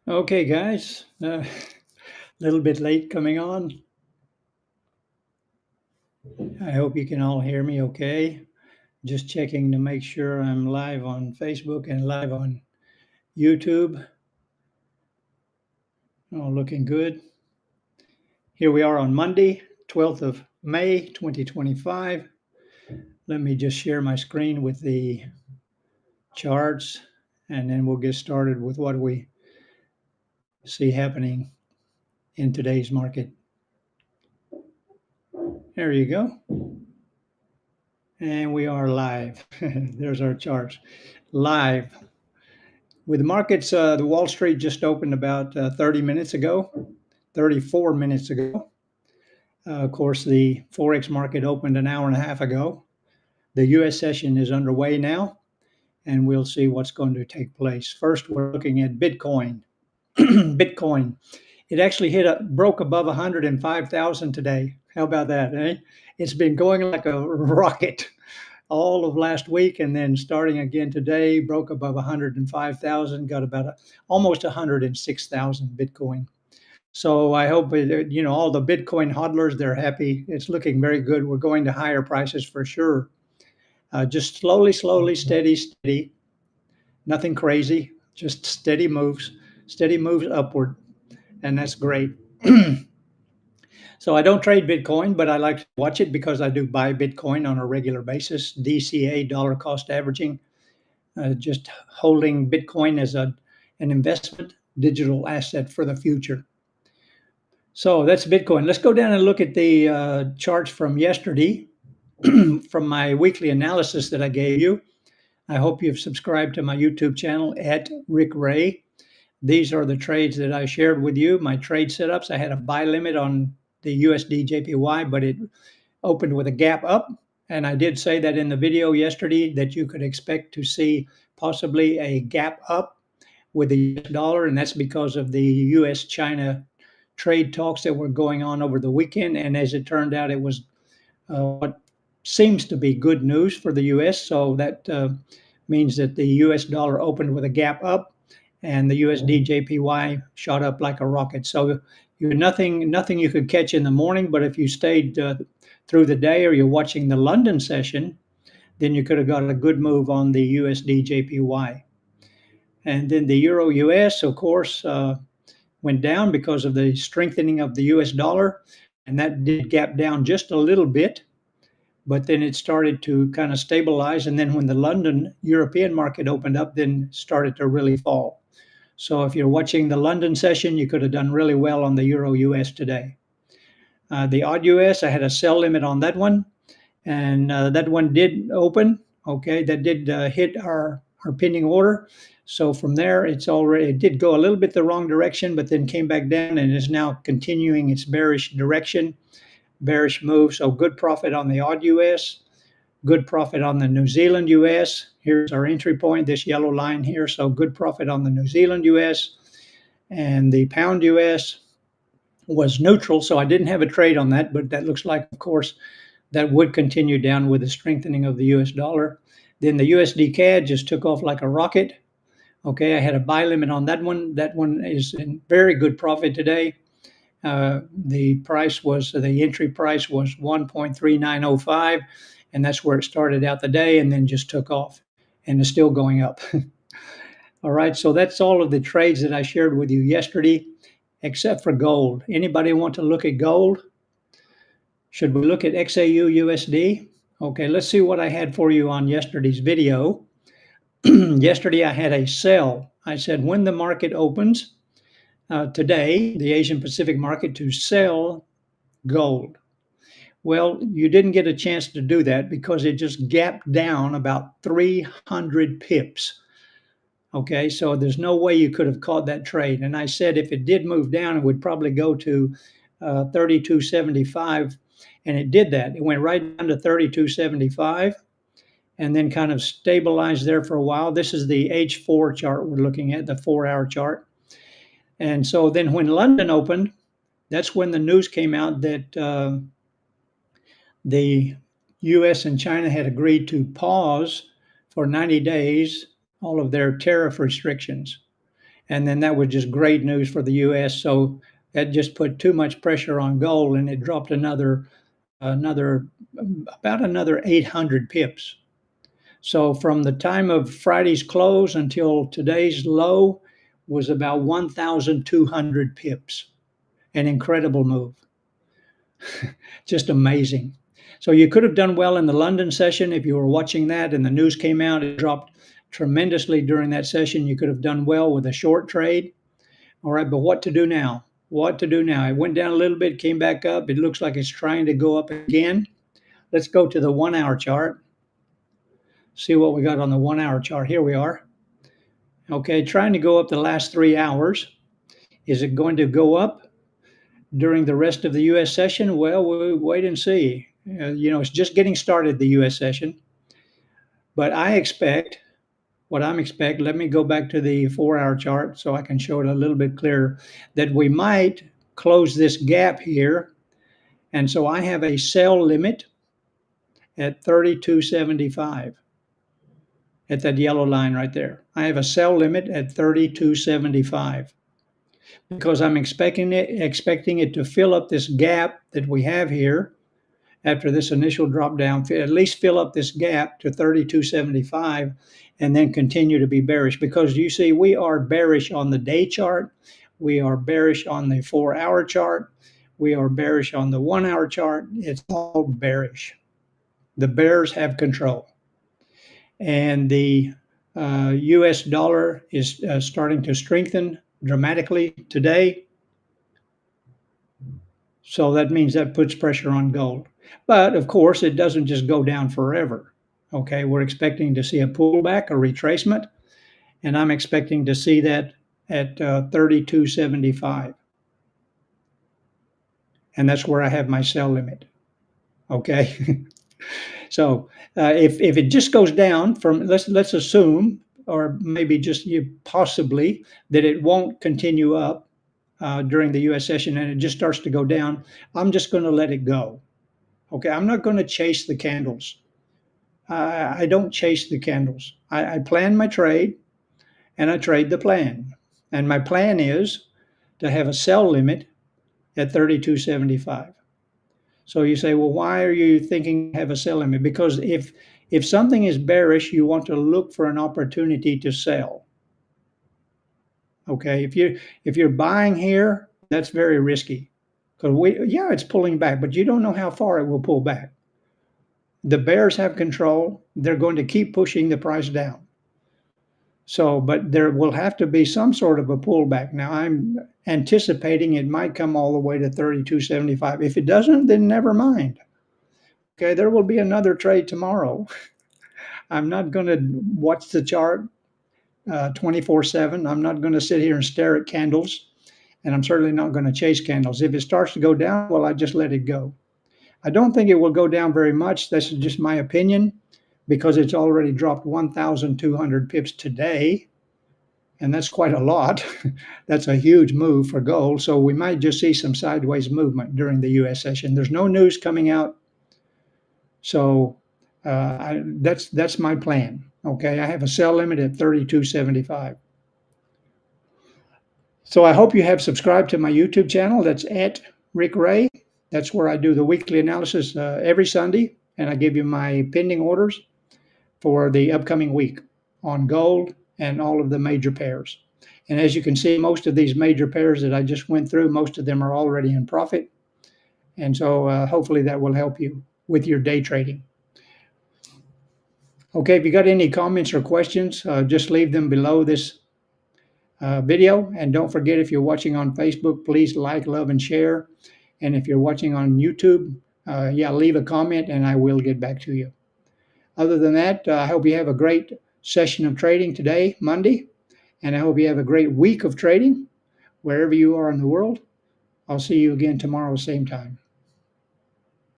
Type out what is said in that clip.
Okay, guys, a little bit late coming on. I hope you can all hear me okay. Just checking to make sure I'm live on Facebook and live on YouTube. All looking good. Here we are on Monday, 12th of May, 2025. Let me just share my screen with the charts, and then we'll get started with what we see happening in today's market. There you go. And we are live. There's our charts. Live. With the markets, the Wall Street just opened about 30 minutes ago, 34 minutes ago. Of course, the Forex market opened an hour and a half ago. The US session is underway now, and we'll see what's going to take place. First, we're looking at Bitcoin. Bitcoin. It actually broke above 105,000 today. How about that, eh? It's been going like a rocket all of last week, and then starting again today, broke above 105,000, got about almost 106,000 Bitcoin. So I hope all the Bitcoin hodlers, they're happy. It's looking very good. We're going to higher prices for sure. Just slowly, steady. Nothing crazy, just steady moves upward, and that's great. So I don't trade Bitcoin, but I like to watch it because I do buy Bitcoin on a regular basis. DCA, dollar cost averaging, just holding Bitcoin as an investment digital asset for the future. So that's Bitcoin. Let's go down and look at the charts from yesterday from my weekly analysis that I gave you. I hope you've subscribed to my YouTube channel at Rick Ray. These are the trades that I shared with you, my trade setups. I had a buy limit on the USD JPY, but it opened with a gap up. And I did say that in the video yesterday that you could expect to see possibly a gap up with the US dollar. And that's because of the US-China trade talks that were going on over the weekend. And as it turned out, it was what seems to be good news for the US. So that means that the US dollar opened with a gap up and the USD JPY shot up like a rocket. So you nothing you could catch in the morning, but if you stayed through the day or you're watching the London session, then you could have got a good move on the USD JPY. And then the Euro US, of course, went down because of the strengthening of the US dollar, and that did gap down just a little bit, but then it started to kind of stabilize. And then when the London European market opened up, then started to really fall. So if you're watching the London session, you could have done really well on the Euro US today. The odd US, I had a sell limit on that one, and that one did open. Okay, that did hit our pending order. So from there, it did go a little bit the wrong direction, but then came back down and is now continuing its bearish direction, bearish move. So good profit on the odd US, good profit on the New Zealand US. Here's our entry point, this yellow line here. So good profit on the New Zealand US, and the pound US was neutral. So I didn't have a trade on that, but that looks like, of course, that would continue down with the strengthening of the US dollar. Then the USD CAD just took off like a rocket. Okay, I had a buy limit on that one. That one is in very good profit today. The entry price was 1.3905, and that's where it started out the day and then just took off and is still going up. All right, so that's all of the trades that I shared with you yesterday, except for gold. Anybody want to look at gold? Should we look at XAU USD? Okay, let's see what I had for you on yesterday's video. Yesterday I had a sell. I said when the market opens today, the Asian Pacific market, to sell gold. Well, you didn't get a chance to do that because it just gapped down about 300 pips. Okay, so there's no way you could have caught that trade. And I said if it did move down, it would probably go to 32.75, and it did that. It went right down to 32.75 and then kind of stabilized there for a while. This is the H4 chart we're looking at, the 4-hour chart. And so then when London opened, that's when the news came out that the US and China had agreed to pause for 90 days all of their tariff restrictions. And then that was just great news for the US. So that just put too much pressure on gold, and it dropped another about another 800 pips. So from the time of Friday's close until today's low was about 1,200 pips. An incredible move. Just amazing. So you could have done well in the London session if you were watching that and the news came out. It dropped tremendously during that session. You could have done well with a short trade. All right, but what to do now? What to do now? It went down a little bit, came back up. It looks like it's trying to go up again. Let's go to the 1 hour chart. See what we got on the 1 hour chart. Here we are. Okay, trying to go up the last 3 hours. Is it going to go up during the rest of the US session? Well, we'll wait and see. It's just getting started, the US session. But I'm expect, let me go back to the 4 hour chart so I can show it a little bit clearer, that we might close this gap here. And so I have a sell limit at 32.75 at that yellow line right there. I have a sell limit at 32.75 because I'm expecting it to fill up this gap that we have here after this initial drop down, at least fill up this gap to 32.75 and then continue to be bearish, because you see we are bearish on the day chart, we are bearish on the 4 hour chart, we are bearish on the 1 hour chart. It's all bearish. The bears have control. And the US dollar is starting to strengthen dramatically today. So that means that puts pressure on gold. But of course, it doesn't just go down forever. Okay, we're expecting to see a pullback, a retracement, and I'm expecting to see that at 32.75. And that's where I have my sell limit. Okay. So if it just goes down from, let's assume, or maybe just possibly, that it won't continue up during the US session and it just starts to go down, I'm just going to let it go. Okay, I'm not going to chase the candles. I don't chase the candles. I plan my trade and I trade the plan. And my plan is to have a sell limit at 32.75. So you say, well, why are you thinking have a sell limit? Because if something is bearish, you want to look for an opportunity to sell. Okay, if you're buying here, that's very risky, because it's pulling back, but you don't know how far it will pull back. The bears have control. They're going to keep pushing the price down. So, but there will have to be some sort of a pullback. Now, I'm anticipating it might come all the way to 32.75. If it doesn't, then never mind. Okay, there will be another trade tomorrow. I'm not going to watch the chart 24/7. I'm not going to sit here and stare at candles, and I'm certainly not going to chase candles. If it starts to go down, well, I just let it go. I don't think it will go down very much. That's just my opinion, because it's already dropped 1,200 pips today, and that's quite a lot. That's a huge move for gold. So we might just see some sideways movement during the US session. There's no news coming out. So that's my plan. Okay, I have a sell limit at 32.75. So I hope you have subscribed to my YouTube channel. That's at Rick Ray. That's where I do the weekly analysis every Sunday, and I give you my pending orders for the upcoming week on gold and all of the major pairs. And as you can see, most of these major pairs that I just went through, most of them are already in profit. And so hopefully that will help you with your day trading. Okay, if you got any comments or questions, just leave them below this video. And don't forget, if you're watching on Facebook, please like, love, and share. And if you're watching on YouTube, leave a comment and I will get back to you. Other than that, I hope you have a great session of trading today, Monday, and I hope you have a great week of trading wherever you are in the world. I'll see you again tomorrow, same time.